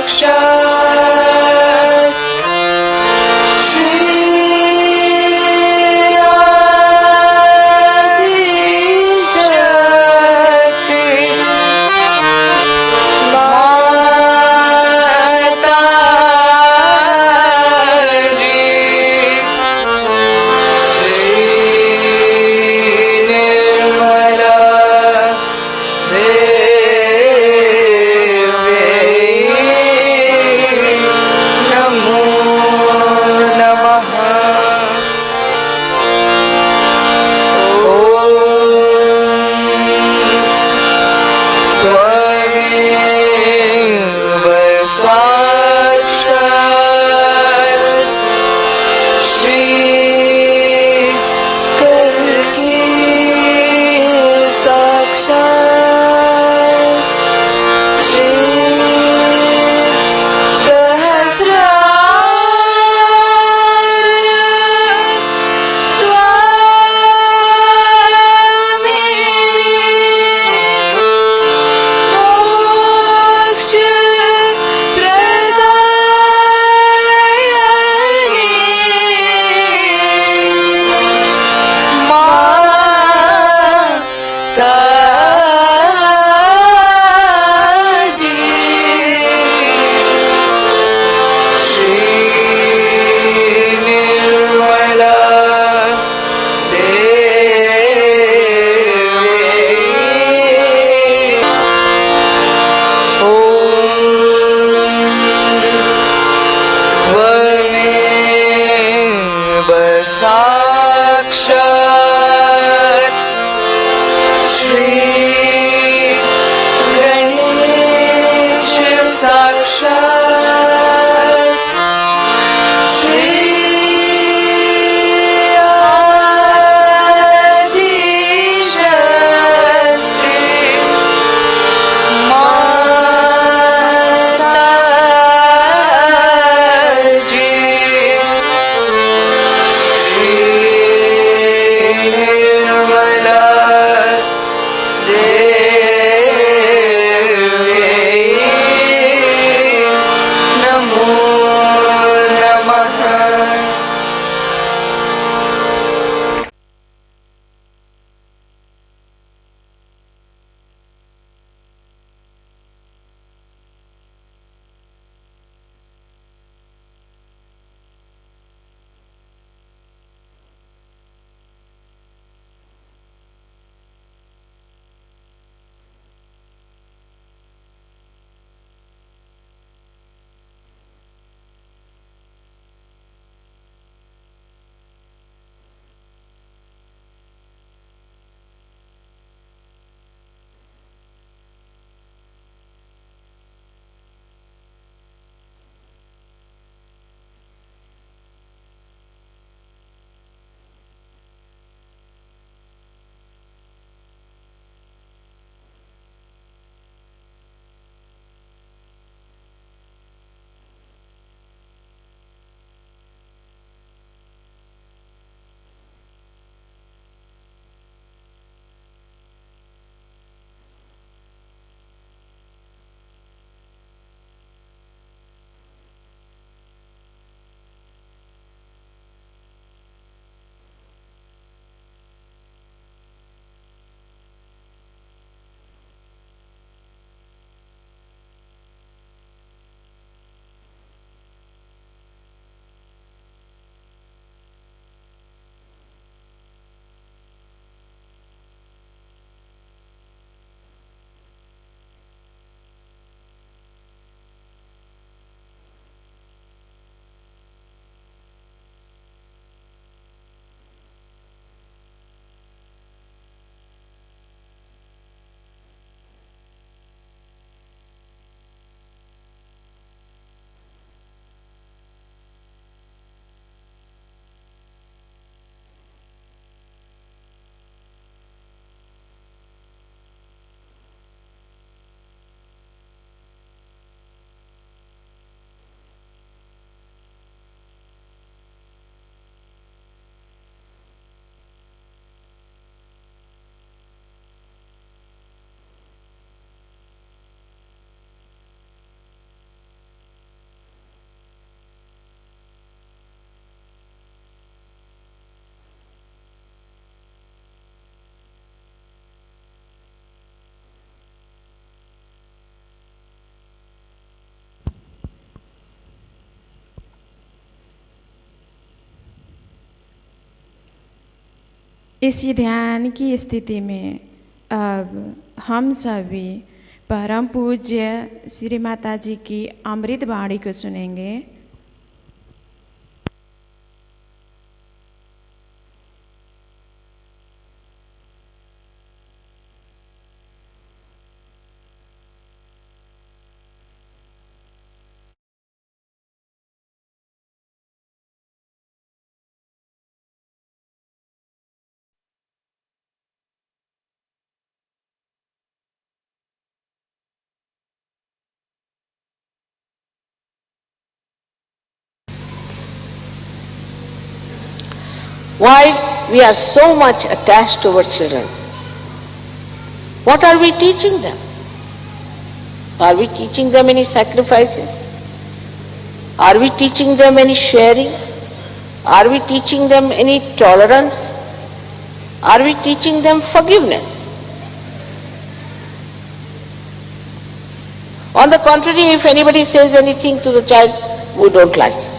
साक्षात् श्री आदिशक्ति माताजी श्री निर्मला नमो नमः। त्वमेव साक्षात् श्री कल्की साक्षात् श्री साक्षात् श्री गणेश साक्षात् श्री आदिशक्ति माताजी निर्मला देवी इसी ध्यान की स्थिति में अब हम सभी परम पूज्य श्री माता जी की अमृत वाणी को सुनेंगे। Why we are so much attached to our children? What are we teaching them? Are we teaching them any sacrifices? Are we teaching them any sharing? Are we teaching them any tolerance? Are we teaching them forgiveness? On the contrary, if anybody says anything to the child, we don't like it.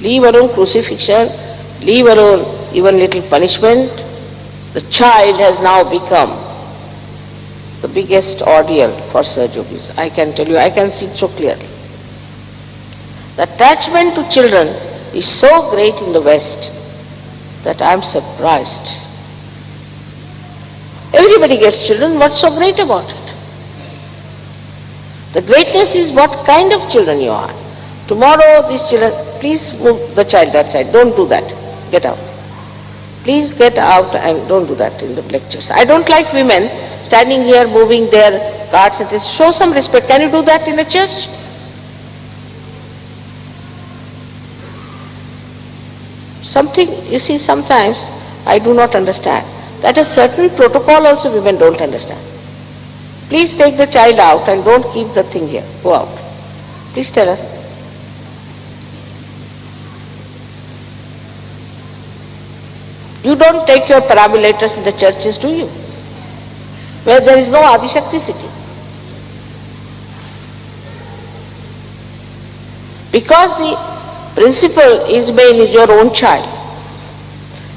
Leave alone crucifixion, leave alone even little punishment. The child has now become the biggest ordeal for Saj Yogis. I can tell you, I can see it so clearly. The attachment to children is so great in the West that I am surprised. Everybody gets children, what's so great about it? The greatness is what kind of children you are. Tomorrow these children, please move the child that side, don't do that, get out. Please get out and don't do that in the lectures. I don't like women standing here moving their carts and this. Show some respect. Can you do that in a church? Something, you see, sometimes I do not understand. That a certain protocol also women don't understand. Please take the child out and don't keep the thing here. Go out. Please tell her. You don't take your perambulators in the churches, do you? Where there is no Adi Shakti sitting. Because the principle is made in your own child.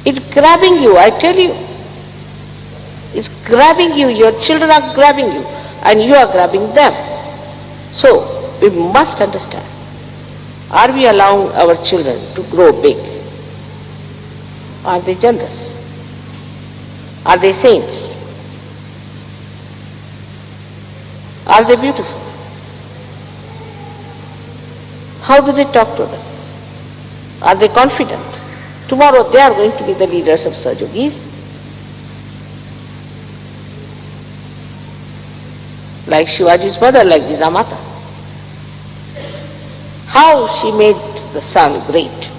It's grabbing you, I tell you. It's grabbing you, your children are grabbing you, and you are grabbing them. So, we must understand. Are we allowing our children to grow big? Are they generous? Are they saints? Are they beautiful? How do they talk to us? Are they confident? Tomorrow they are going to be the leaders of Saj Yogis. Like Shivaji's mother, like Jijamata. How she made the son great.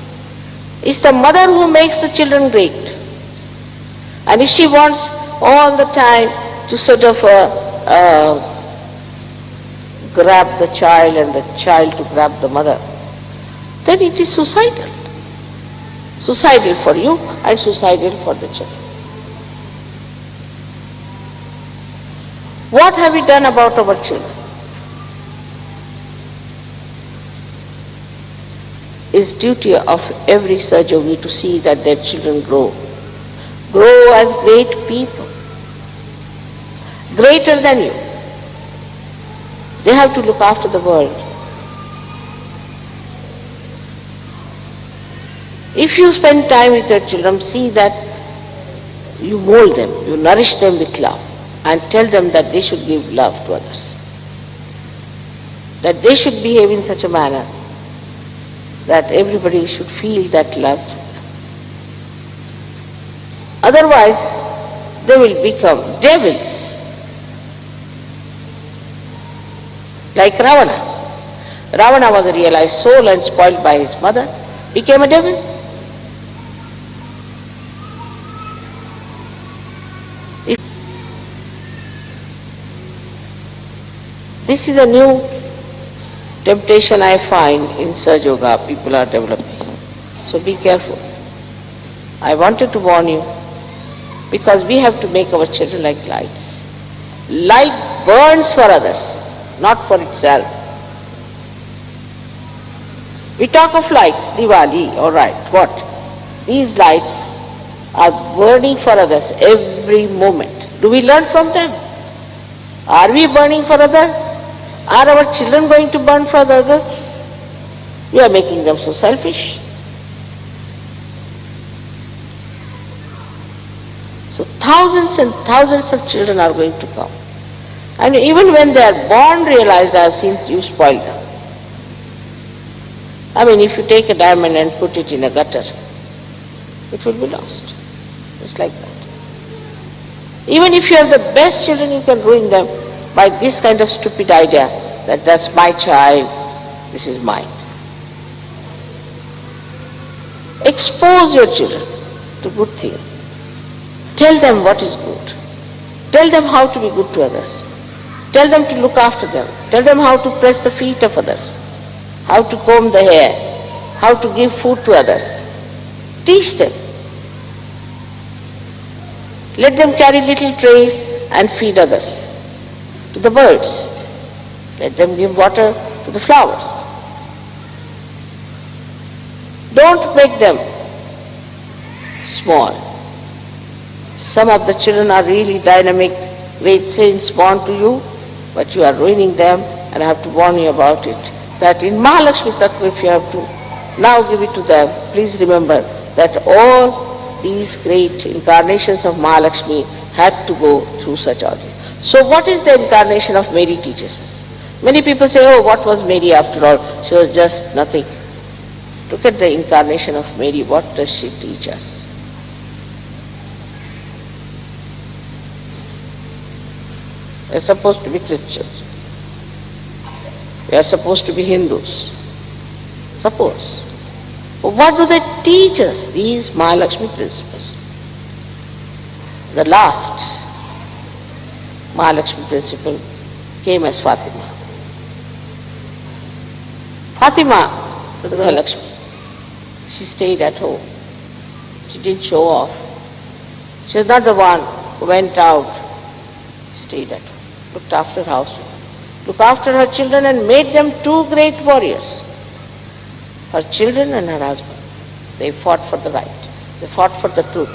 It's the mother who makes the children great. And if she wants all the time to sort of grab the child and the child to grab the mother, then it is suicidal. Suicidal for you and suicidal for the child. What have we done about our children? It's duty of every Saj Yogi to see that their children grow. Grow as great people. Greater than you. They have to look after the world. If you spend time with your children, see that you mold them, you nourish them with love, and tell them that they should give love to others. That they should behave in such a manner that everybody should feel that love. Otherwise, they will become devils. Like Ravana. Ravana was a realized soul and spoiled by his mother, became a devil. This is a new temptation I find in Saj Yoga, people are developing. So be careful. I wanted to warn you because we have to make our children like lights. Light burns for others, not for itself. We talk of lights, Diwali, all right, what? These lights are burning for others every moment. Do we learn from them? Are we burning for others? Are our children going to burn for others? We are making them so selfish. So thousands and thousands of children are going to come. And even when they are born, realized, I have seen you spoil them. I mean, if you take a diamond and put it in a gutter, it will be lost. Just like that. Even if you have the best children, you can ruin them by this kind of stupid idea that that's my child, this is mine. Expose your children to good things. Tell them what is good. Tell them how to be good to others. Tell them to look after them. Tell them how to press the feet of others, how to comb the hair, how to give food to others. Teach them. Let them carry little trays and feed others. To the birds. Let them give water to the flowers. Don't make them small. Some of the children are really dynamic, great saints born to you, but you are ruining them, and I have to warn you about it. That in Mahalakshmi Tattva, if you have to now give it to them, please remember that all these great incarnations of Mahalakshmi had to go through such ordeal. So what is the incarnation of Mary teaches us? Many people say, oh, what was Mary after all? She was just nothing. Look at the incarnation of Mary. What does she teach us? We are supposed to be Christians. We are supposed to be Hindus. Suppose. But what do they teach us, these Mahalakshmi principles? The last Mahalakshmi principle came as Fatima. Fatima, the Mahalakshmi, she stayed at home. She didn't show off. She was not the one who went out. She stayed at home, looked after her household, looked after her children and made them two great warriors. Her children and her husband. They fought for the right. They fought for the truth.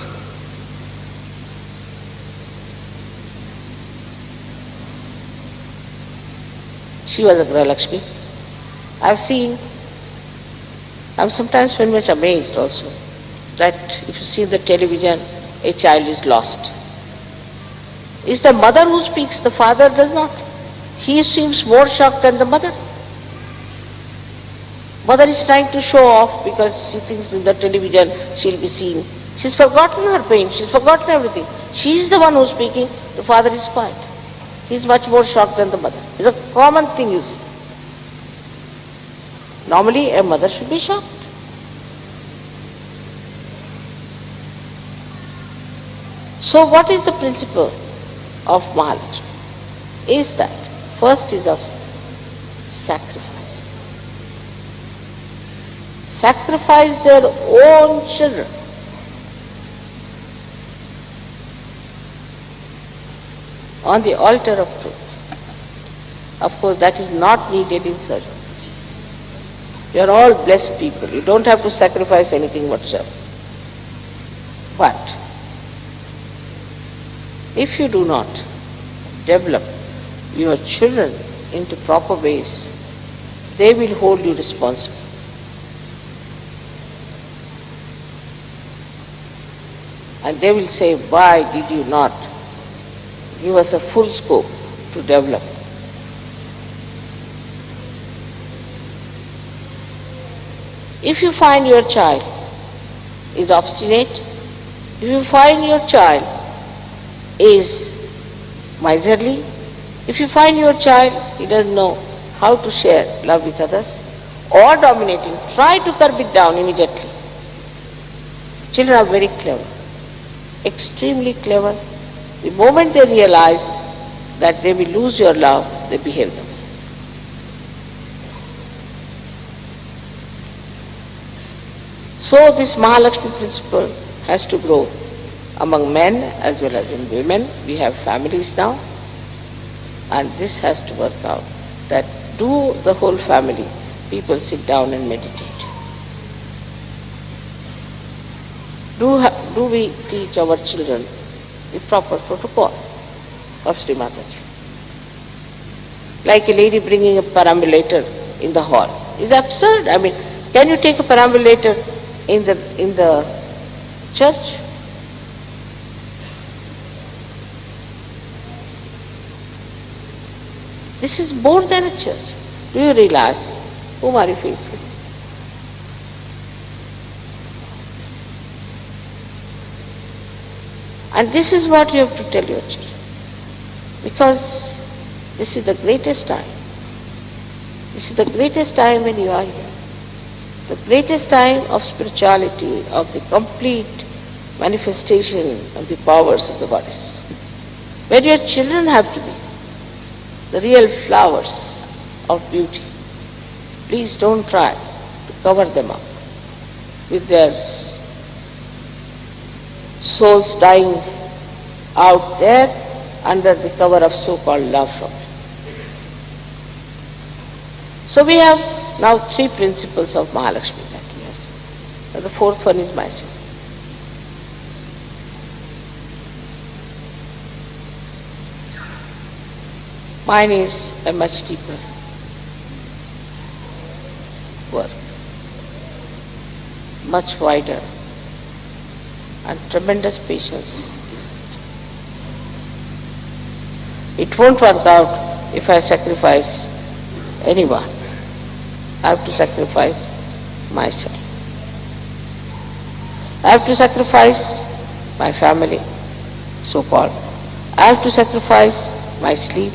She was a Gralakshmi. I've seen, I'm sometimes very much amazed also, that if you see the television, a child is lost. It's the mother who speaks, the father does not. He seems more shocked than the mother. Mother is trying to show off because she thinks in the television she'll be seen. She's forgotten her pain, she's forgotten everything. She's the one who's speaking, the father is quiet. He's much more shocked than the mother. It's a common thing you see. Normally a mother should be shocked. So what is the principle of Mahalakshmi? Is that first is of sacrifice. Sacrifice their own children. On the altar of truth. Of course, that is not needed in surgery. You are all blessed people. You don't have to sacrifice anything whatsoever. But if you do not develop your children into proper ways, they will hold you responsible. And they will say, why did you not give us a full scope to develop? If you find your child is obstinate, if you find your child is miserly, if you find your child he doesn't know how to share love with others, or dominating, try to curb it down immediately. Children are very clever, extremely clever. The moment they realize that they will lose your love, they behave themselves. So this Mahalakshmi principle has to grow among men as well as in women. We have families now, and this has to work out, that do the whole family, people sit down and meditate. do we teach our children the proper protocol of Shri Mataji? Like a lady bringing a perambulator in the hall. It's absurd. I mean, can you take a perambulator in the church? This is more than a church. Do you realize whom are you facing? And this is what you have to tell your children. Because this is the greatest time. This is the greatest time when you are here. The greatest time of spirituality, of the complete manifestation of the powers of the goddess. Where your children have to be the real flowers of beauty. Please don't try to cover them up with their souls dying out there under the cover of so-called love from you. So we have now 3 principles of Mahalakshmi that we have seen. And the 4th one is myself. Mine is a much deeper work, much wider, and tremendous patience. It won't work out if I sacrifice anyone. I have to sacrifice myself. I have to sacrifice my family, so-called. I have to sacrifice my sleep,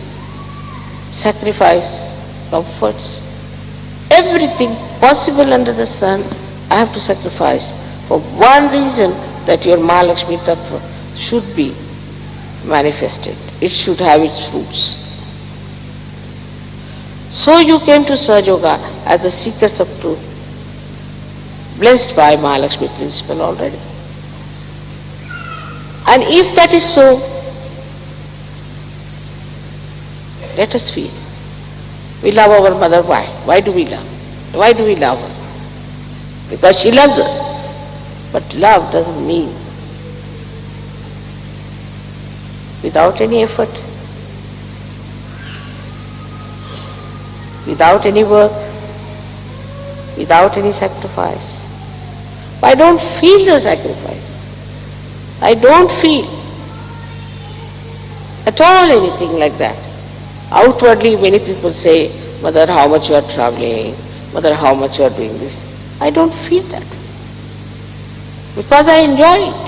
sacrifice comforts, everything possible under the sun. I have to sacrifice for one reason, that your Mahalakshmi Tattva should be manifested. It should have its fruits. So you came to Sahaja Yoga as the seekers of truth, blessed by Mahalakshmi principle already. And if that is so, let us feel. We love our mother. Why? Why do we love? Why do we love her? Because she loves us. But love doesn't mean without any effort, without any work, without any sacrifice. I don't feel the sacrifice. I don't feel at all anything like that. Outwardly, many people say, Mother, how much you are traveling, Mother, how much you are doing this. I don't feel that. Because I enjoy it.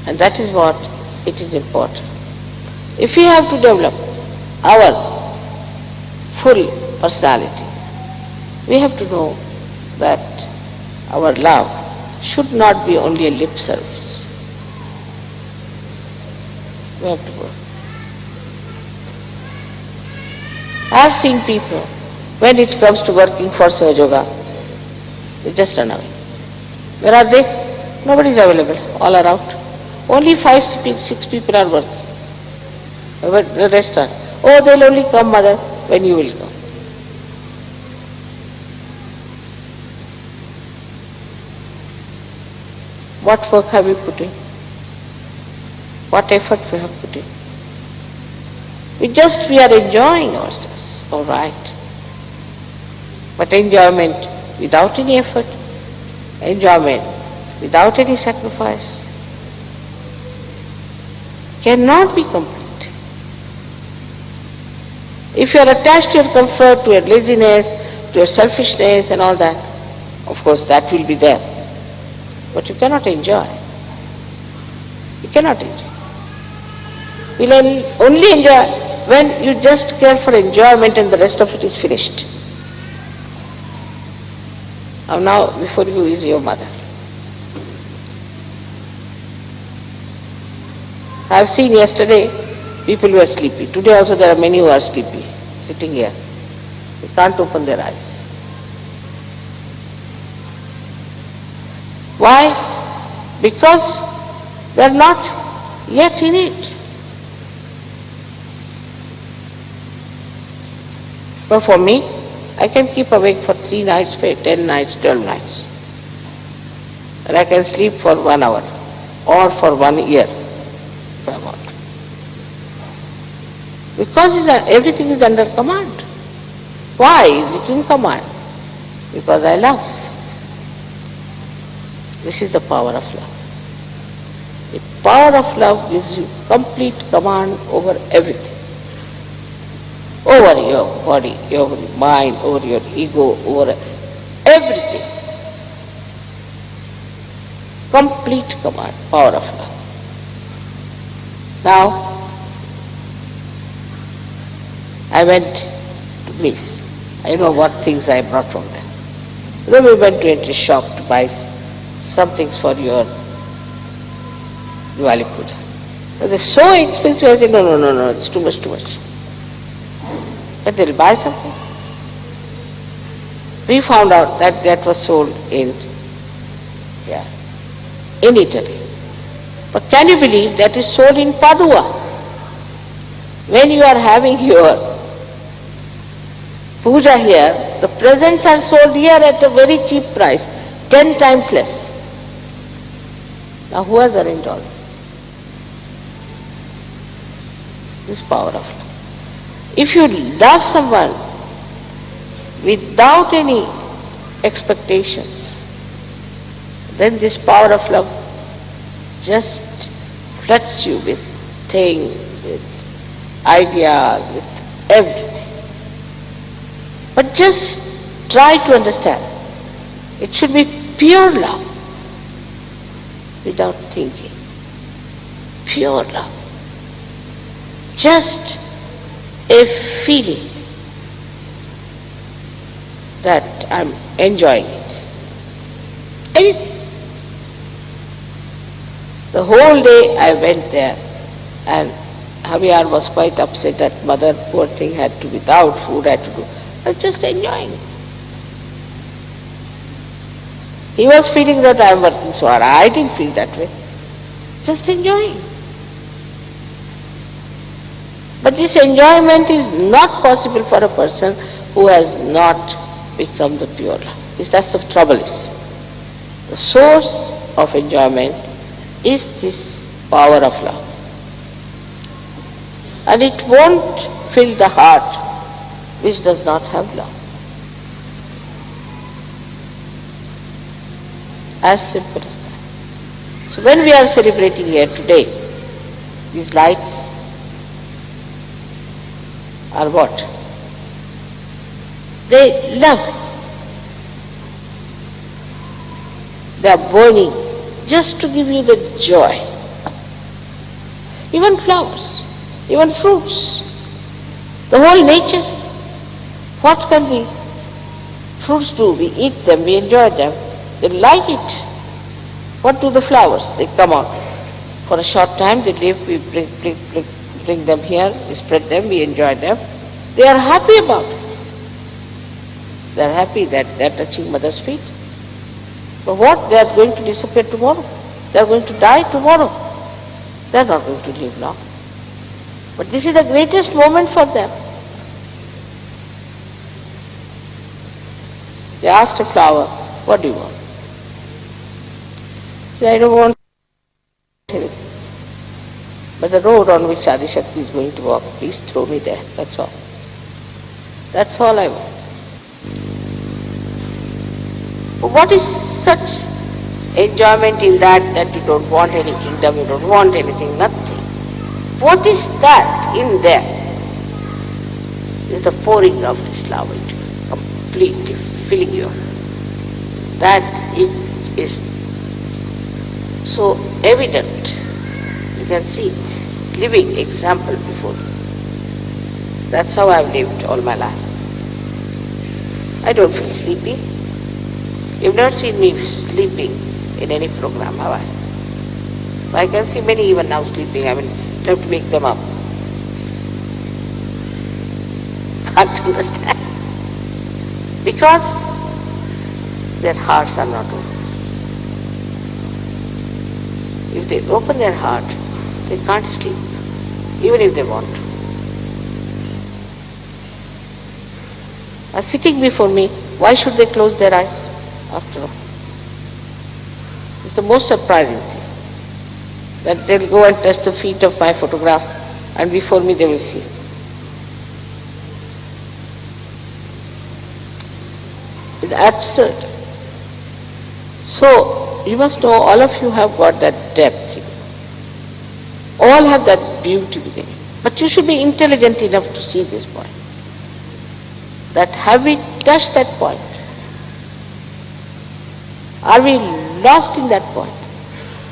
And that is what it is important. If we have to develop our full personality, we have to know that our love should not be only a lip service. We have to work. I have seen people, when it comes to working for Sahaja Yoga, they just run away. Where are they? Nobody is available. All are out. Only 5-6 people are working. But the rest are, oh, they'll only come, Mother, when you will come. What work have we put in? What effort we have put in? We are enjoying ourselves, all right. But enjoyment without any effort, enjoyment without any sacrifice, cannot be complete. If you are attached to your comfort, to your laziness, to your selfishness and all that, of course that will be there. But you cannot enjoy. You cannot enjoy. You will only enjoy when you just care for enjoyment and the rest of it is finished. Now before you is your mother. I have seen yesterday people who are sleepy. Today also there are many who are sleepy, sitting here. They can't open their eyes. Why? Because they are not yet in it. But for me, I can keep awake for 3 nights, 10 nights, 12 nights. And I can sleep for 1 hour or for 1 year if I want. Because everything is under command. Why is it in command? Because I love. This is the power of love. The power of love gives you complete command over everything. Over your body, over your mind, over your ego, over everything. Complete command, power of love. Now, I went to Greece. I know what things I brought from there. Then we went to enter a shop to buy some things for your Diwali Puja. But they're so expensive, I said, no, it's too much. But they'll buy something. We found out that that was sold in Italy. But can you believe that is sold in Padua? When you are having your puja here, the presents are sold here at a very cheap price, 10 times less. Now who has arranged all this? This power of love. If you love someone without any expectations, then this power of love just floods you with things, with ideas, with everything. But just try to understand. It should be pure love, without thinking. Pure love. Just a feeling that I'm enjoying it. Anything. The whole day I went there, and Javier was quite upset that mother, poor thing, had to, without food, had to do. I was just enjoying it. He was feeling that I am working so hard. I didn't feel that way. Just enjoying. But this enjoyment is not possible for a person who has not become the pure love. That's the trouble is. The source of enjoyment is this power of love. And it won't fill the heart which does not have love. As simple as that. So when we are celebrating here today, these lights are what? They love. They are burning just to give you the joy. Even flowers, even fruits, the whole nature. What can the fruits do? We eat them, we enjoy them, they like it. What do the flowers? They come out. For a short time they live, we bring them here, we spread them, we enjoy them. They are happy about it. They are happy that they are touching mother's feet. But what? They are going to disappear tomorrow. They are going to die tomorrow. They are not going to live long. But this is the greatest moment for them. They asked a flower, what do you want? She said, I don't want anything. But the road on which Adi Shakti is going to walk, please throw me there. That's all. That's all I want. But what is such enjoyment in that you don't want any kingdom, you don't want anything, nothing. What is that in there? Is the pouring of this love into you, completely filling you. That it is so evident. You can see living example before you. That's how I've lived all my life. I don't feel sleepy. You've not seen me sleeping in any program, have I? I can see many even now sleeping. I mean, you have to wake them up. Can't understand. Because their hearts are not open. If they open their heart, they can't sleep, even if they want to. Are sitting before me, why should they close their eyes after all? the most surprising thing. That they'll go and touch the feet of my photograph and before me they will sleep. It's absurd. So, you must know all of you have got that depth. All have that beauty within you. But you should be intelligent enough to see this point. That have we touched that point? Are we lost in that point?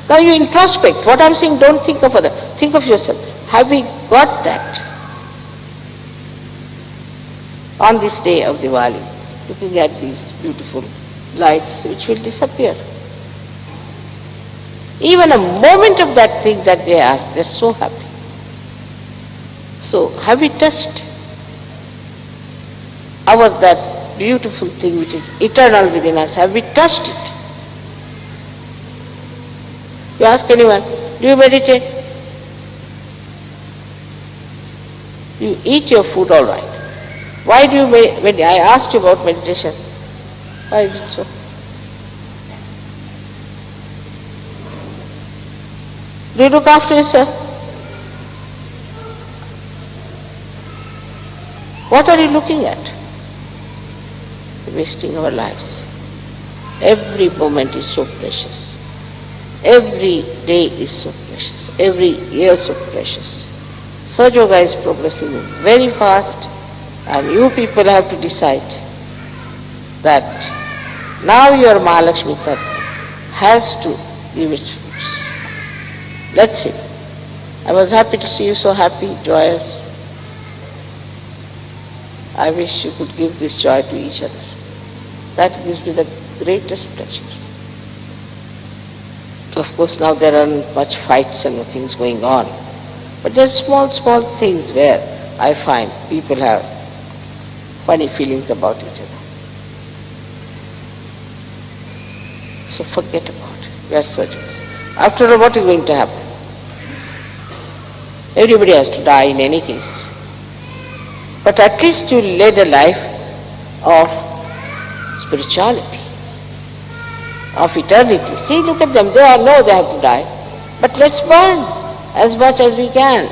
Now you introspect. What I'm saying, don't think of others. Think of yourself. Have we got that? On this day of Diwali, looking at these beautiful lights which will disappear. Even a moment of that thing that they're so happy. So have we touched that beautiful thing which is eternal within us? Have we touched it? You ask anyone, do you meditate? You eat your food all right. Why do you when I asked you about meditation, why is it so? Do you look after yourself? What are you looking at? Wasting our lives. Every moment is so precious. Every day is so precious. Every year is so precious. Surge Yoga is progressing very fast, and you people have to decide that now your Mahalakshmi Tattva has to give its fruits. Let's see. I was happy to see you so happy, joyous. I wish you could give this joy to each other. That gives me the greatest pleasure. Of course, now there aren't much fights and things going on. But there are small things where I find people have funny feelings about each other. So forget about it. We are surgeons. After all, what is going to happen? Everybody has to die in any case. But at least you lead a life of spirituality, of eternity. See, look at them. They all know they have to die. But let's burn as much as we can.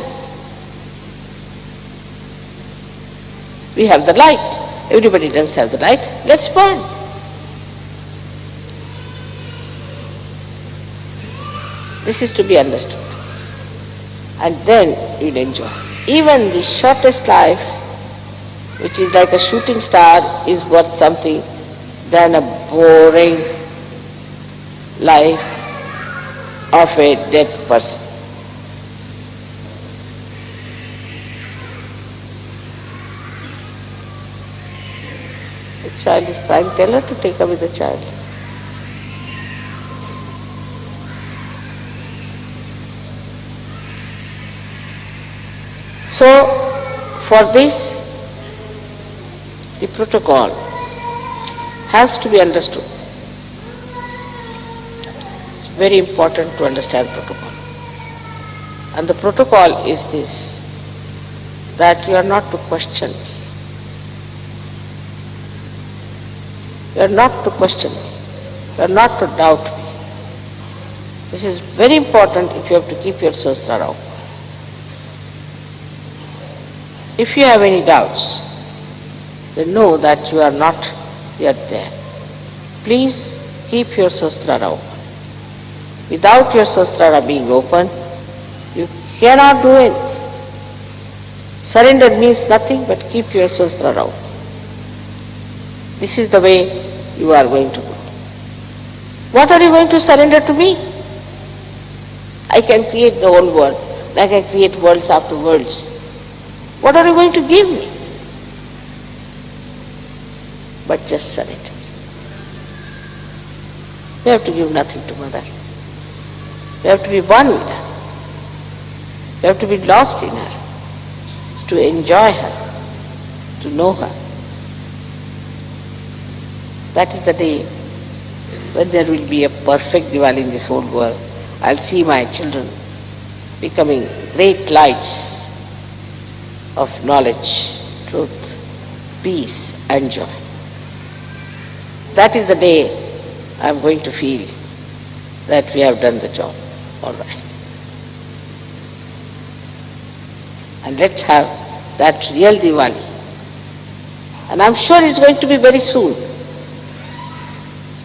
We have the light. Everybody doesn't have the light. Let's burn. This is to be understood. And then you'll enjoy. Even the shortest life, which is like a shooting star, is worth something than a boring life of a dead person. The child is crying. Tell her to take away the child. So, for this, the protocol has to be understood. It's very important to understand protocol. And the protocol is this, that you are not to question me. You are not to question me. You are not to doubt me. This is very important if you have to keep your sastra open. If you have any doubts, then know that you are not yet there. Please keep your sastra open. Without your sastra being open, you cannot do anything. Surrender means nothing but keep your sastra open. This is the way you are going to go. What are you going to surrender to me? I can create the whole world, like I create worlds after worlds. What are you going to give me? But just surrender. You have to give nothing to Mother. You have to be one with her. You have to be lost in her. It's to enjoy her, to know her. That is the day when there will be a perfect Diwali in this whole world. I'll see my children becoming great lights of knowledge, truth, peace and joy. That is the day I'm going to feel that we have done the job. All right. And let's have that real Diwali. And I'm sure it's going to be very soon.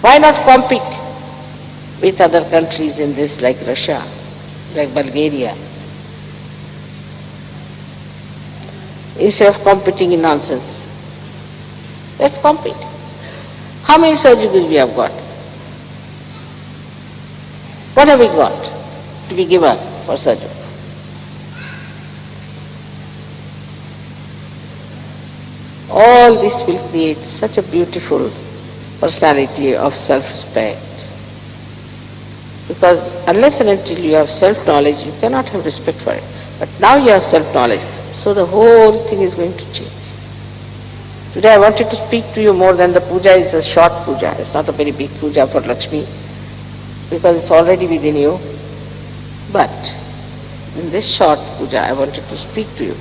Why not compete with other countries in this, like Russia, like Bulgaria, instead of competing in nonsense? Let's compete. How many surgeries we have got? What have we got to be given for surgery? All this will create such a beautiful personality of self-respect. Because unless and until you have self-knowledge, you cannot have respect for it. But now you have self-knowledge, so the whole thing is going to change. Today I wanted to speak to you more than the puja. It's a short puja. It's not a very big puja for Lakshmi, because it's already within you. But in this short puja, I wanted to speak to you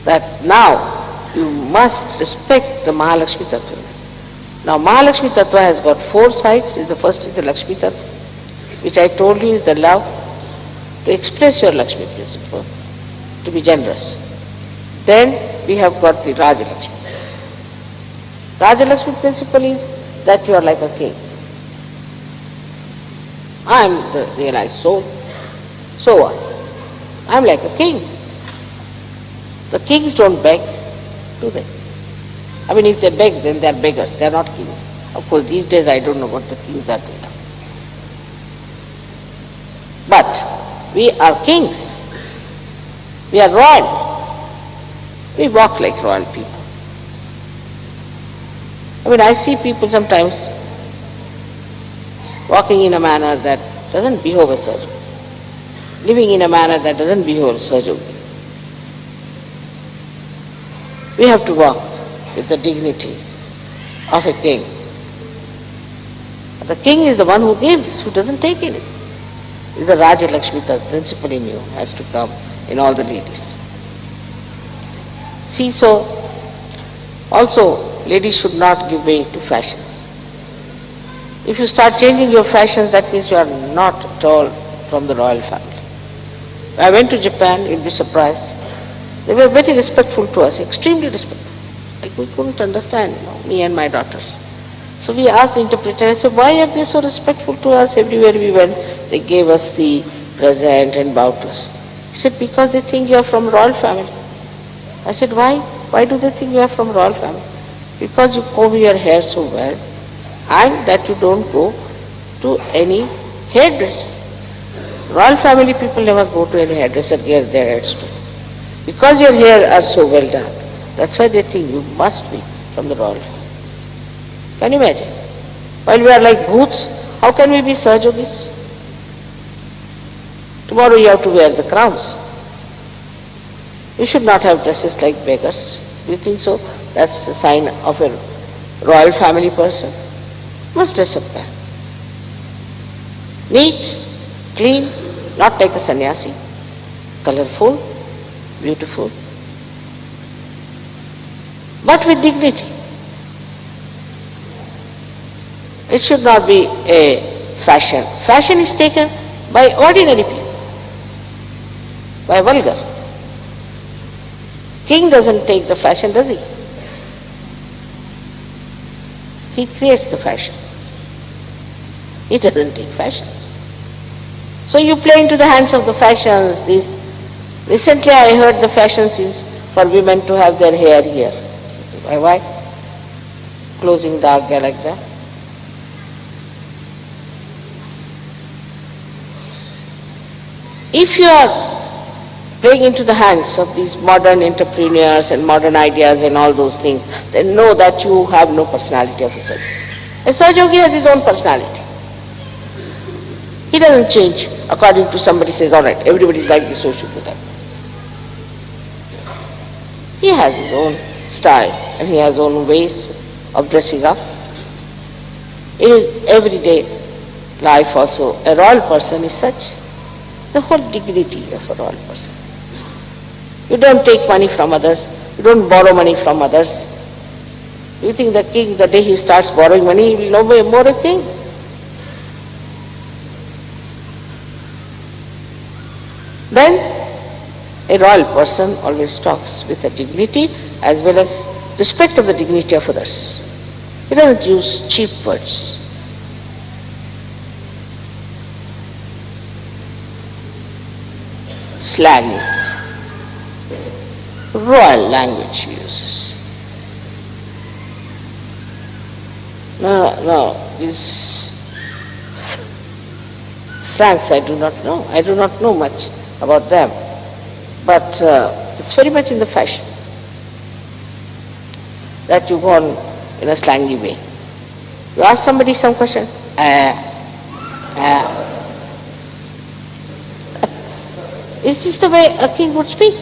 that now you must respect the Mahalakshmi Tattva. Now Mahalakshmi Tattva has got 4 sides. The first is the Lakshmi Tattva, which I told you is the love to express your Lakshmi principle, to be generous. Then we have got the Raja Lakshmi. Raja Lakshmi principle is that you are like a king. I am the realized soul. So what? I am like a king. The kings don't beg, do they? I mean, if they beg, then they are beggars. They are not kings. Of course, these days I don't know what the kings are doing. But we are kings. We are royal. We walk like royal people. I mean, I see people sometimes walking in a manner that doesn't behove as such, living in a manner that doesn't behave as such. We have to walk with the dignity of a king. The king is the one who gives, who doesn't take anything. It's the Raja Lakshmi, the principle in you has to come in all the ladies. See, so also ladies should not give way to fashions. If you start changing your fashions, that means you are not at all from the royal family. I went to Japan, you'll be surprised. They were very respectful to us, extremely respectful. Like we couldn't understand, me and my daughters. So we asked the interpreter, I said, why are they so respectful to us? Everywhere we went, they gave us the present and bowed to us. He said, because they think you are from royal family. I said, why? Why do they think you are from royal family? Because you comb your hair so well, and that you don't go to any hairdresser. Royal family people never go to any hairdresser, get their hairs done. Because your hair are so well done, that's why they think you must be from the royal family. Can you imagine? While we are like bhoots, how can we be Sahajogis? Tomorrow you have to wear the crowns. You should not have dresses like beggars. Do you think so? That's a sign of a royal family person. Must dress up well. Neat, clean, not like a sannyasi. Colorful, beautiful, but with dignity. It should not be a fashion. Fashion is taken by ordinary people, by vulgar. King doesn't take the fashion, does he? He creates the fashion. He doesn't take fashions. So you play into the hands of the fashions. Recently I heard the fashions is for women to have their hair here. So why? Closing the agya like that. If you are playing into the hands of these modern entrepreneurs and modern ideas and all those things, then know that you have no personality of a Sahaja. A Sahajogi has his own personality. He doesn't change according to somebody says, all right, everybody is like this, so should be that. He has his own style and he has his own ways of dressing up. In his everyday life also, a royal person is such. The whole dignity of a royal person. You don't take money from others. You don't borrow money from others. You think the king, the day he starts borrowing money, he will no more a king. then a royal person always talks with a dignity as well as respect of the dignity of others. He doesn't use cheap words. Slang is royal language he uses. No, these slangs I do not know. I do not know much about them. But it's very much in the fashion that you go on in a slangy way. You ask somebody some question, Is this the way a king would speak?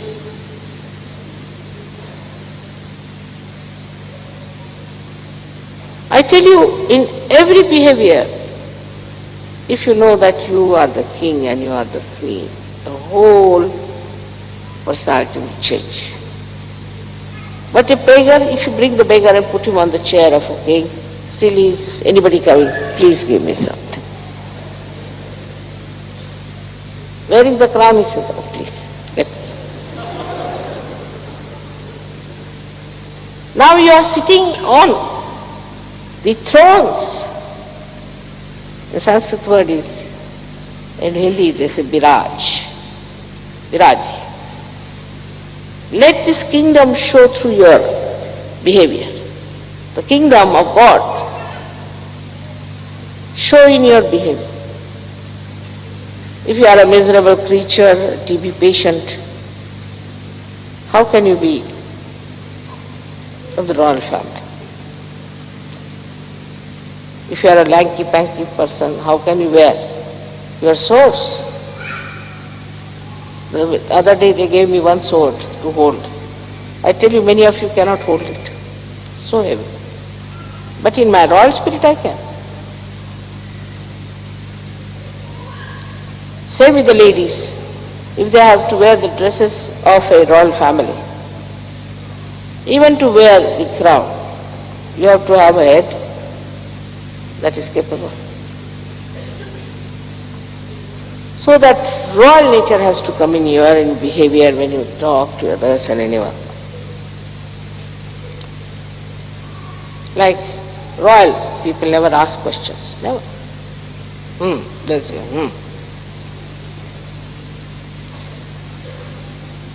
I tell you, in every behavior, if you know that you are the king and you are the queen, the whole personality will change. But a beggar, if you bring the beggar and put him on the chair of a king, still is anybody coming, please give me something. Wearing the crown, he says, oh please, get me. Now you are sitting on the thrones. The Sanskrit word is, in Hindi they say biraj. Biraj. Let this kingdom show through your behavior. The kingdom of God show in your behavior. If you are a miserable creature, a TB patient, how can you be of the royal family? If you are a lanky-panky person, how can you wear your swords? The other day they gave me one sword to hold. I tell you, many of you cannot hold it. So heavy. But in my royal spirit I can. Same with the ladies. If they have to wear the dresses of a royal family, even to wear the crown, you have to have a head that is capable. So that royal nature has to come in your behavior when you talk to others and anyone. Like royal people never ask questions, never. They'll say,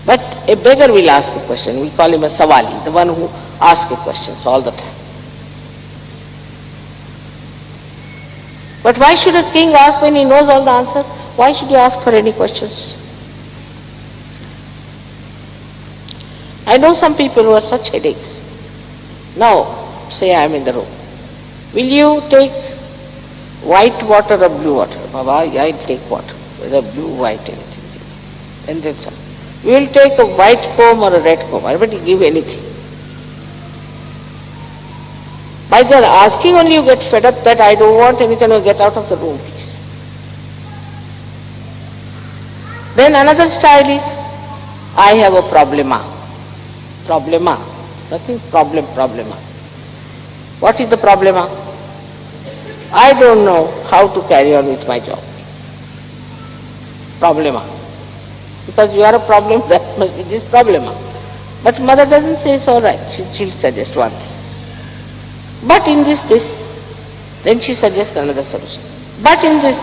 But a beggar will ask a question. We call him a savali, the one who asks questions all the time. But why should a king ask when he knows all the answers? Why should he ask for any questions? I know some people who have such headaches. Now, say I am in the room. Will you take white water or blue water? Baba, I'll take water, whether blue, white, anything. And then some. You will take a white comb or a red comb. I won't give anything. By their asking only you get fed up that I don't want anything, or get out of the room, please. Then another style is, I have a problema. Problema. Nothing problema. What is the problema? I don't know how to carry on with my job. Problema. Because you are a problem, that must be this problema. But mother doesn't say it's all right. She'll suggest one thing. But in this, then she suggests another solution. But in this,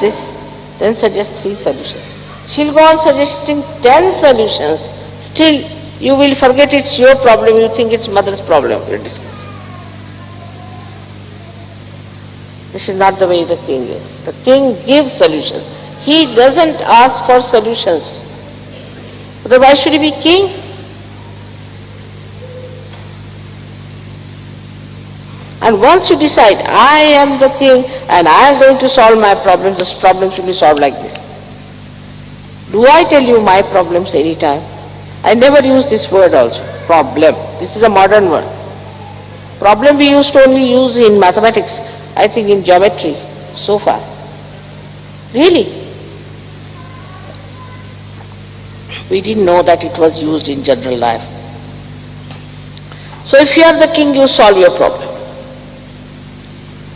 then suggests 3 solutions. She'll go on suggesting 10 solutions. Still, you will forget it's your problem. You think it's mother's problem you're discussing. This is not the way the king is. The king gives solutions. He doesn't ask for solutions. Otherwise, should he be king? And once you decide, I am the king and I am going to solve my problems, this problem should be solved like this. Do I tell you my problems any time? I never use this word also, problem. This is a modern word. Problem we used to only use in mathematics, I think in geometry, so far. Really? We didn't know that it was used in general life. So if you are the king, you solve your problem.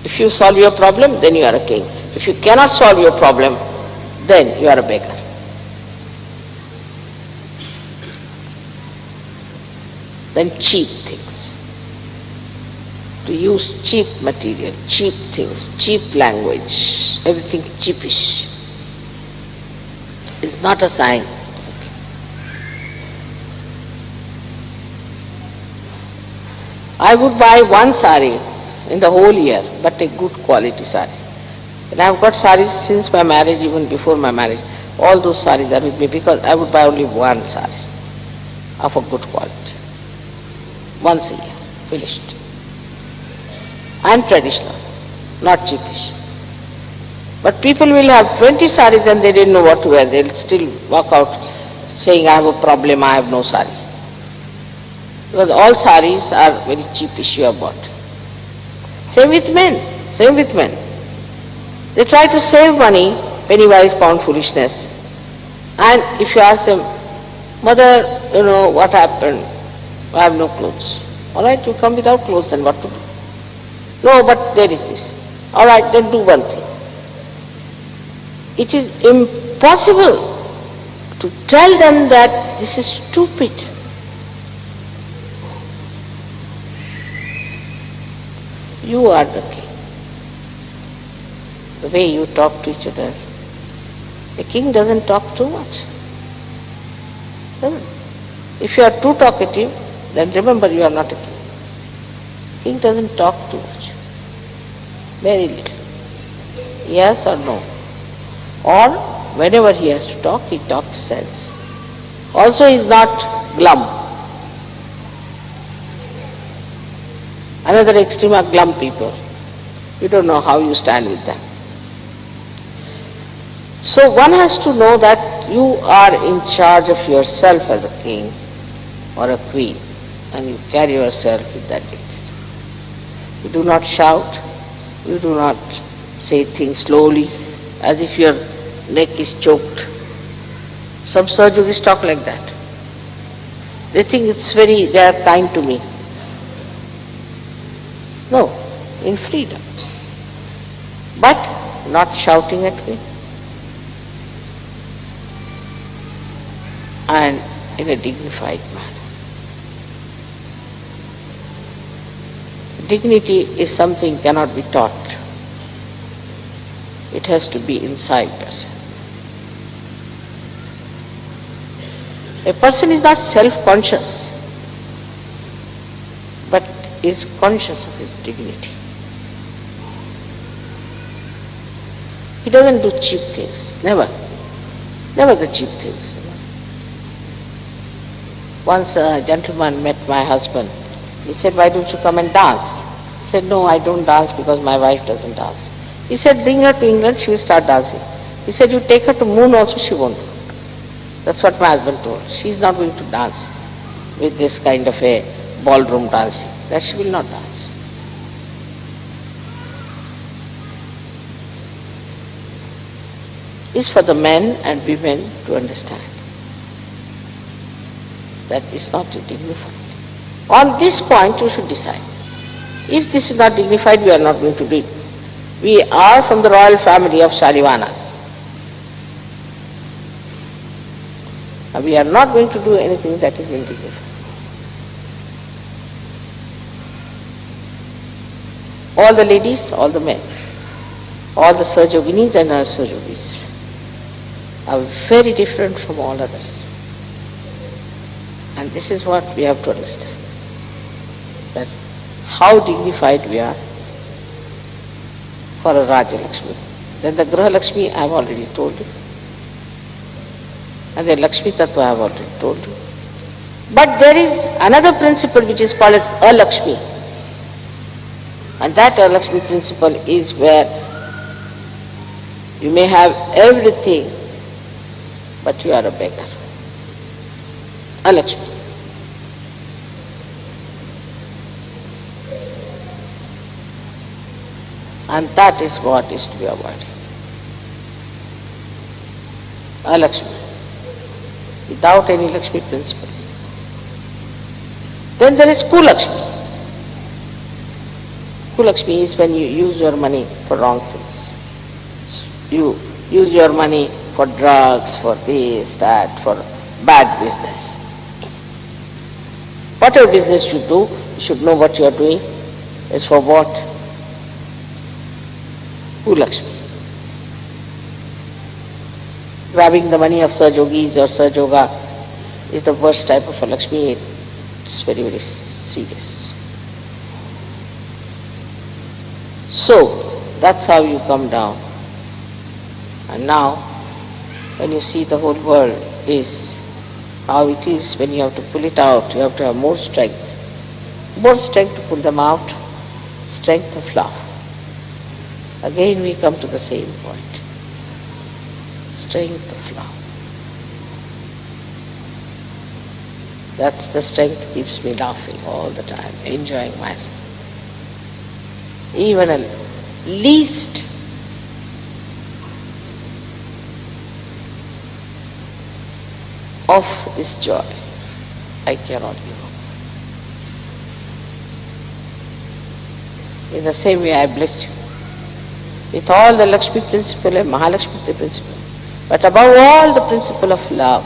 If you solve your problem, then you are a king. If you cannot solve your problem, then you are a beggar. then cheap things. To use cheap material, cheap things, cheap language, everything cheapish is not a sign. I would buy one sari in the whole year, but a good quality sari. And I have got saris since my marriage, even before my marriage. All those saris are with me because I would buy only one sari of a good quality. Once a year, finished. And traditional, not cheapish. But people will have 20 saris and they didn't know what to wear. They'll still walk out saying, I have a problem, I have no sari. Because all saris are very cheapish you have bought. Same with men, same with men. They try to save money, penny wise, pound foolishness. And if you ask them, mother, you know, what happened? I have no clothes. All right, you come without clothes, then what to do? No, but there is this. All right, then do one thing. It is impossible to tell them that this is stupid. You are the king. The way you talk to each other. A king doesn't talk too much. Doesn't. If you are too talkative, then remember you are not a king. King doesn't talk too much. Very little. Yes or no. Or whenever he has to talk, he talks sense. Also he is not glum. Another extreme are glum people. You don't know how you stand with them. So one has to know that you are in charge of yourself as a king or a queen, and you carry yourself with that dignity. You do not shout, you do not say things slowly as if your neck is choked. Some surgeries talk like that. They think they are kind to me. No, in freedom. But not shouting at me. And in a dignified manner. Dignity is something cannot be taught. It has to be inside person. A person is not self-conscious, but is conscious of his dignity. He doesn't do cheap things, never. Never the cheap things. Once a gentleman met my husband. He said, why don't you come and dance? He said, no, I don't dance because my wife doesn't dance. He said, bring her to England, she will start dancing. He said, you take her to moon also, she won't. That's what my husband told. She is not going to dance with this kind of a ballroom dancing. That she will not dance. It's for the men and women to understand. That is not dignified. On this point you should decide. If this is not dignified, we are not going to do it. We are from the royal family of Shalivanas. And we are not going to do anything that is indignified. All the ladies, all the men, all the Sahajoginis and our Sahajogis are very different from all others. And this is what we have to understand. That how dignified we are for a Raja Lakshmi. Then the Graha Lakshmi I have already told you. And the Lakshmi Tattva I have already told you. But there is another principle which is called as A-Lakshmi. And that A-Lakshmi principle is where you may have everything, but you are a beggar. A-Lakshmi. And that is what is to be avoided. A-Lakshmi. Without any Lakshmi principle. Then there is Ku-Lakshmi. Ku-Lakshmi is when you use your money for wrong things. You use your money for drugs, for this, that, for bad business. Whatever business you do, you should know what you are doing is for what? Who Lakshmi? Grabbing the money of Sajogis or Sajoga is the worst type of a Lakshmi. It's very, very serious. So, that's how you come down. And now, when you see the whole world is how it is, when you have to pull it out, you have to have more strength. More strength to pull them out, strength of love. Again we come to the same point. Strength of love. That's the strength that keeps me laughing all the time, enjoying myself. Even a least of this joy, I cannot give up. In the same way, I bless you with all the Lakshmi principle and Mahalakshmi principle, but above all the principle of love,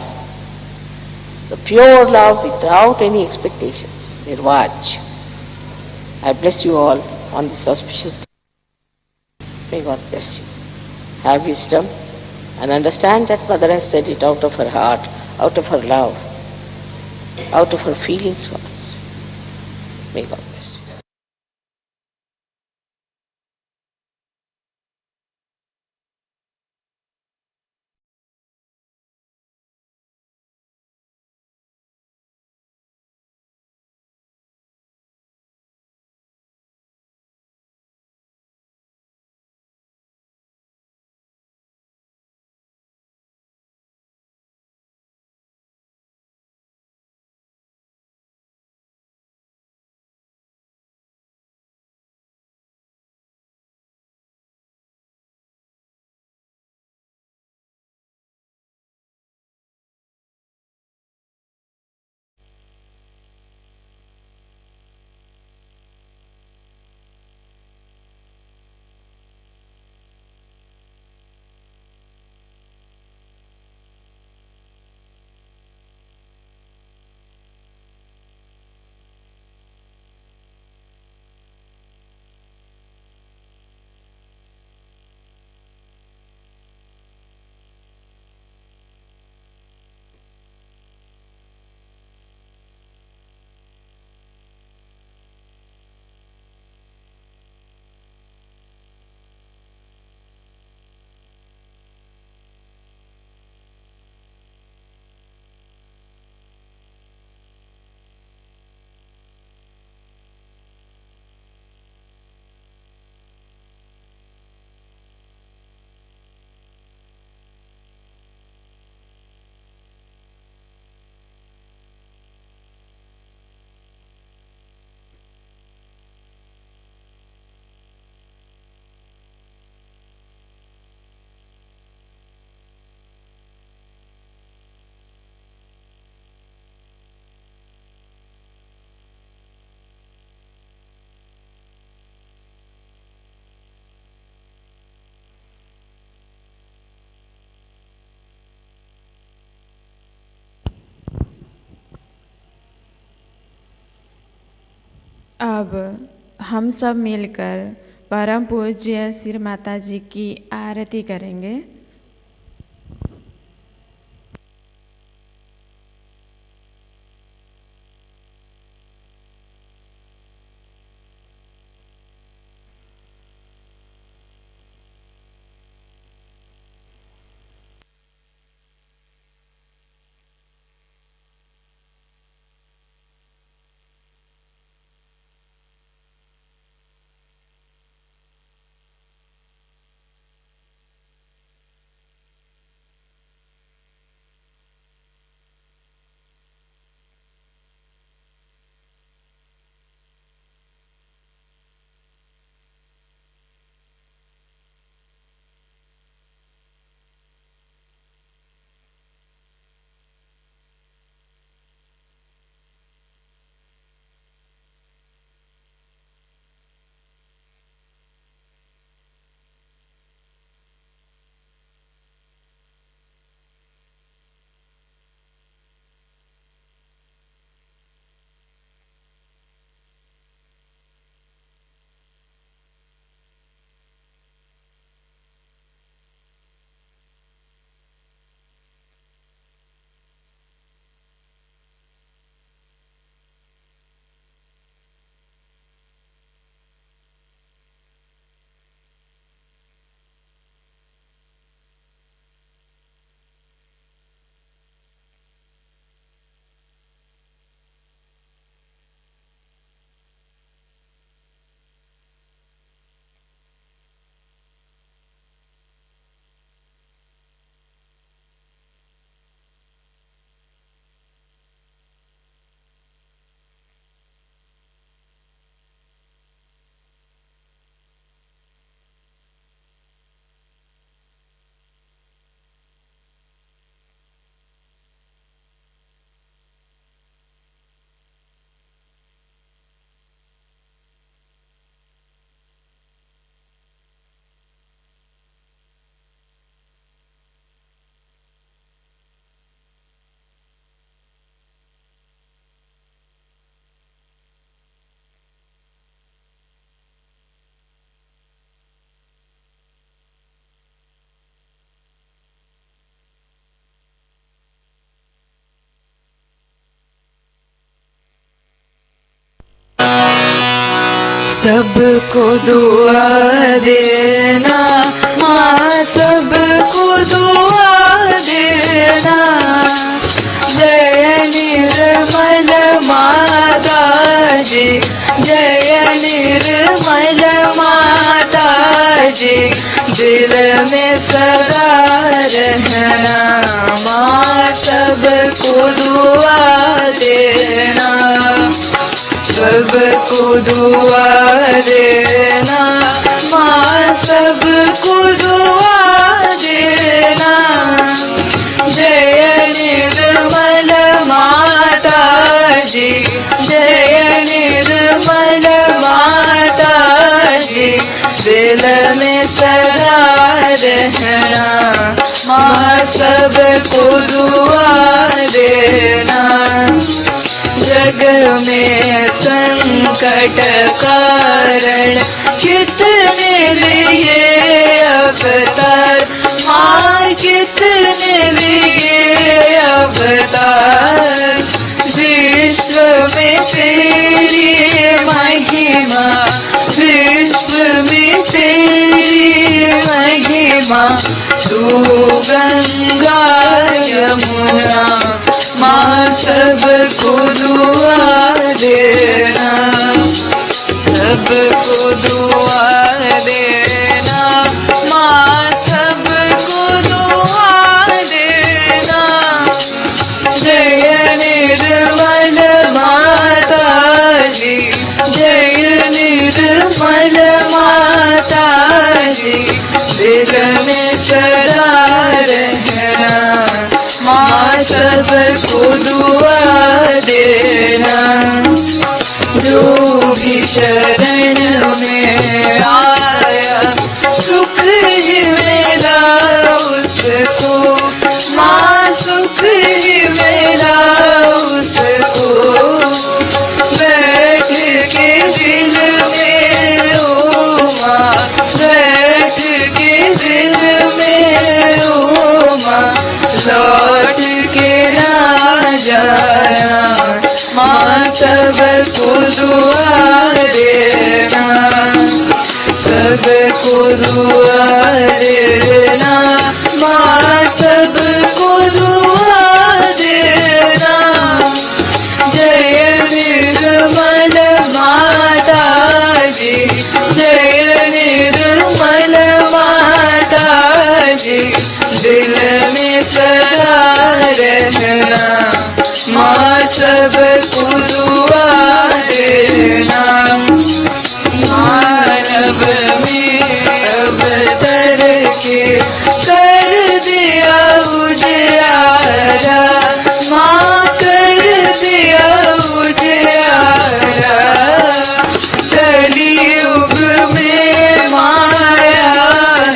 the pure love without any expectations, Nirvaj. I bless you all on this auspicious day. May God bless you. Have wisdom and understand that Mother has said it out of her heart, out of her love, out of her feelings for us. May God bless you. अब हम सब मिलकर परम पूज्य श्री माता जी की आरती करेंगे। सबको दुआ देना माँ, सबको दुआ देना। जय निर्मल माता जी, जय निर्मल माता जी, दिल में सदा रहना माँ, सबको दुआ देना। सबको दुआ देना माँ, सबको दुआ देना। जय निर्मल माता जी, जय निर्मल माता जी, दिल में सदा रहना माँ, सबको दुआ देना। जग में संकट कारण कितने लिए अवतार माँ, कितने लिए अवतार। विश्व में तेरी महिमा, विश्व में तेरी महिमा। तू गंगा यमुना माँ, सबको दुआ देना। सबको दुआ देना माँ, सबको दुआ देना। जय निर्मल माता जी, जय निर्मल माता जी, दिल में सदा रहना माँ, सबको दुआ देना। जो भी शरण में आया सुख ही मिला उसको माँ, सुख ही मिला उसको। बैठ के दिल में ओ माँ, बैठ के दिल में ओ माँ, लौट के ना जाया माँ, सबको दुआ देना। सबको दुआ देना माँ, सबको दुआ देना। जय निर्मल माता जी, जय निर्मल माता जी, दिल में सदा रहना माँ, सबको दुआ देना। मानव में अवतर के कर दिया उजियारा माँ, कर दिया उजियारा। कलियुग में माया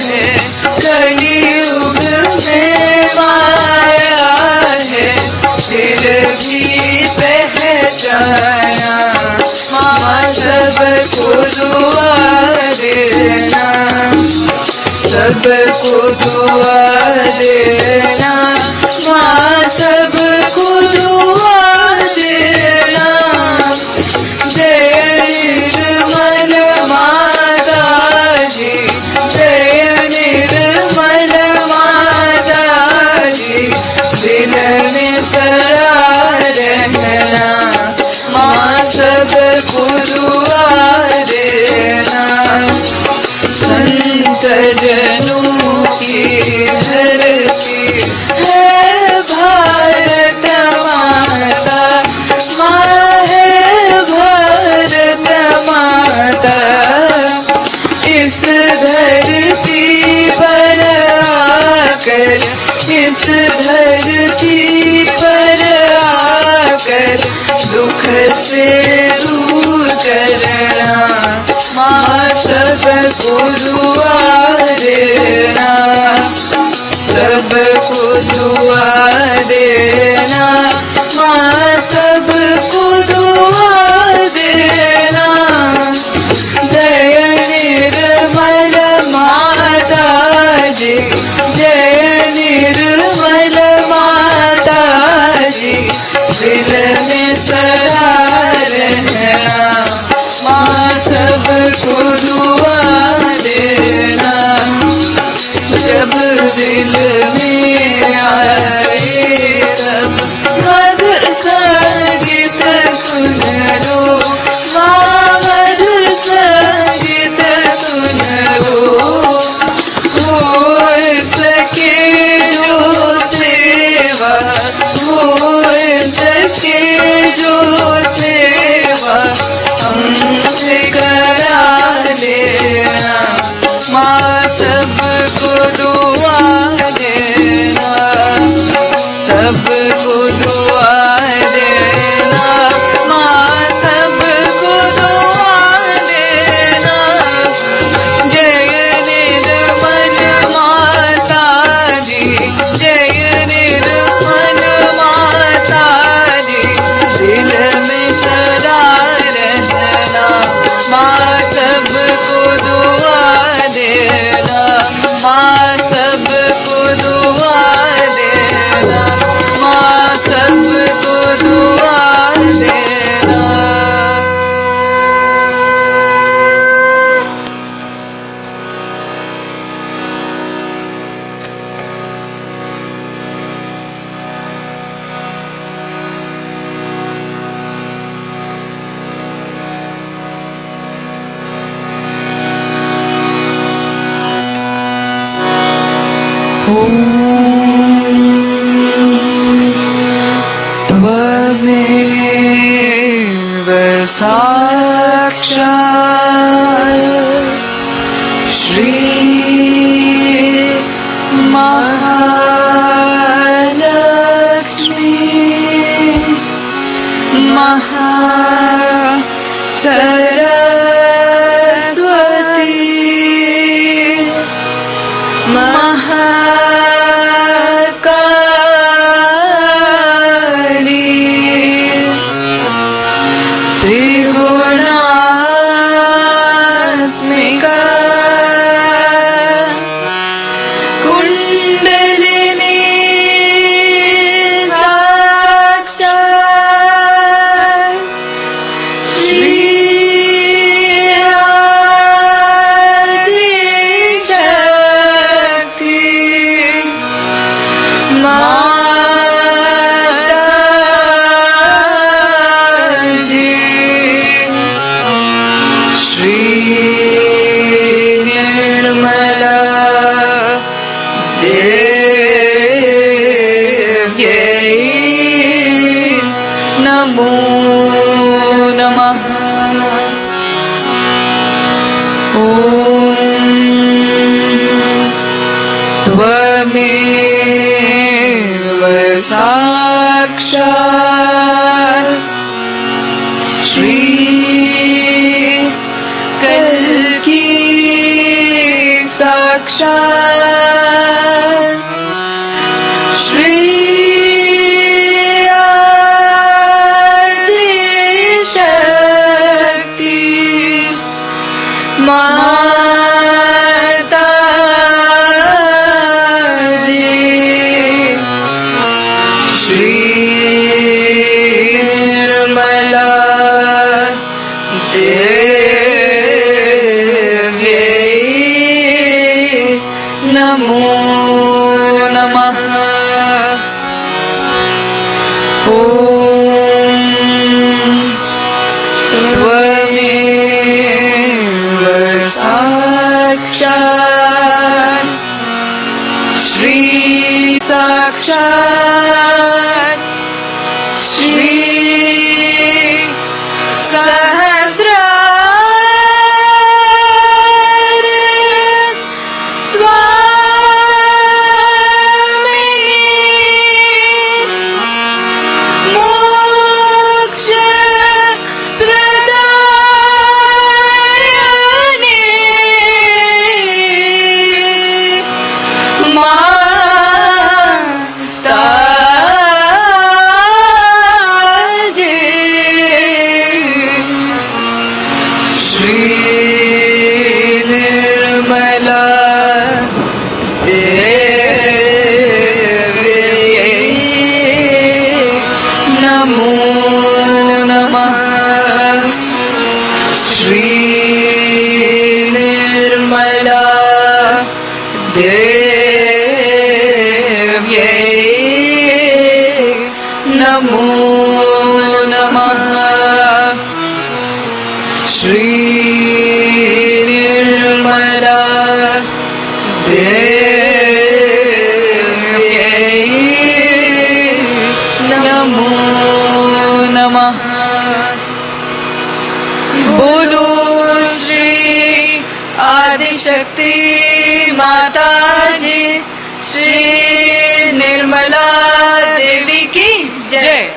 है, कलियुग में माया है, फिर भी पहचाना माँ, सबको दुआ देना। सबको दुआ देना माँ, सबको दुआ देना। जय निर्मल माता जी, जय निर्मल माता जी, दिल में सदा रहना माँ, सबको दुआ देना। संत जनों की धरती है भारत माता, माँ है भारत माता। इस धरती पर आकर, इस धरती पर आकर दुख से दूर करना माँ, सबको दुआ देना। सबको दुआ देना माँ, सबको दुआ देना। जय निर्मल माता जी, जय निर्मल माता जी, दिल में सदा रहना माँ, सब सुन लो, माँ मधुर संगीत सुन लो। हो सके जो सेवा, हो सके जो सेवा हमसे करा लेना, माँ सबको दुआ देना, सबको दुआ देना, माँ सबको दुआ देना। जय निर्मल माता जी, जय निर्मल माता जी, दिल में सदा रहना, माँ सबको दुआ देना, माँ सबको दुआ देना, माँ सबको दुआ देना। त्वमेव साक्षात् श्री महालक्ष्मी महासरस्वती महाकाली त्रिगुणात्मिका कुंडलिनी साक्षात् श्री शक्ति माताजी। श्री निर्मला देव्यै नमो नमः। त्वमेव साक्षात् श्री कल्की साक्षात् श्री आदिशक्ति माताजी। श्री आदिशक्ति माता जी श्री निर्मला देवी की जय।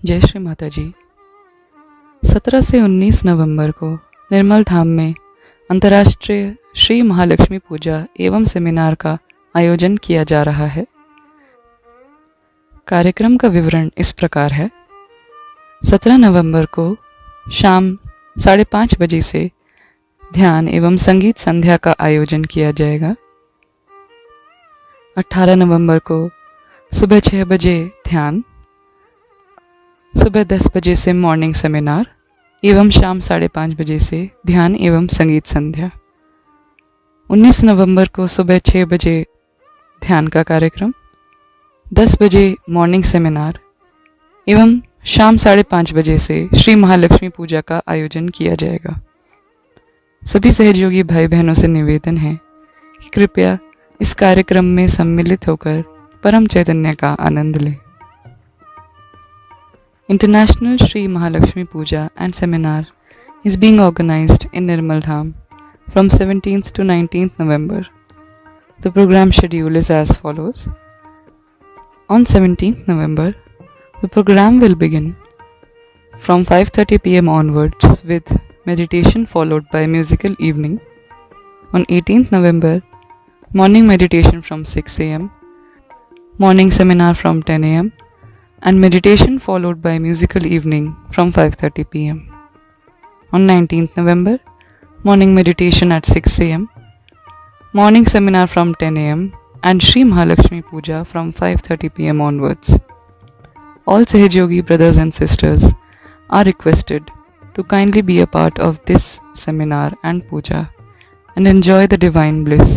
जय श्री माता जी। 17 से 19 नवंबर को निर्मल धाम में अंतर्राष्ट्रीय श्री महालक्ष्मी पूजा एवं सेमिनार का आयोजन किया जा रहा है। कार्यक्रम का विवरण इस प्रकार है। 17 नवंबर को शाम 5:30 बजे से ध्यान एवं संगीत संध्या का आयोजन किया जाएगा। 18 नवंबर को सुबह 6 बजे ध्यान, सुबह 10 बजे से मॉर्निंग सेमिनार एवं शाम 5:30 बजे से ध्यान एवं संगीत संध्या। 19 नवंबर को सुबह 6 बजे ध्यान का कार्यक्रम, 10 बजे मॉर्निंग सेमिनार एवं शाम 5:30 बजे से श्री महालक्ष्मी पूजा का आयोजन किया जाएगा। सभी सहयोगी भाई बहनों से निवेदन है कि कृपया इस कार्यक्रम में सम्मिलित होकर परम चैतन्य का आनंद लें। International Shri Mahalakshmi Puja and Seminar is being organized in Nirmal Dham from 17th to 19th November. The program schedule is as follows. On 17th November, the program will begin from 5:30 p.m. onwards with meditation followed by musical evening. On 18th November, morning meditation from 6 a.m., morning seminar from 10 a.m. and meditation followed by musical evening from 5:30 p.m. On 19th November, morning meditation at 6 a.m., morning seminar from 10 a.m. and Shri Mahalakshmi Puja from 5:30 p.m. onwards. All Sahajogi brothers and sisters are requested to kindly be a part of this seminar and puja and enjoy the divine bliss.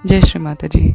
Jai Shri Mataji.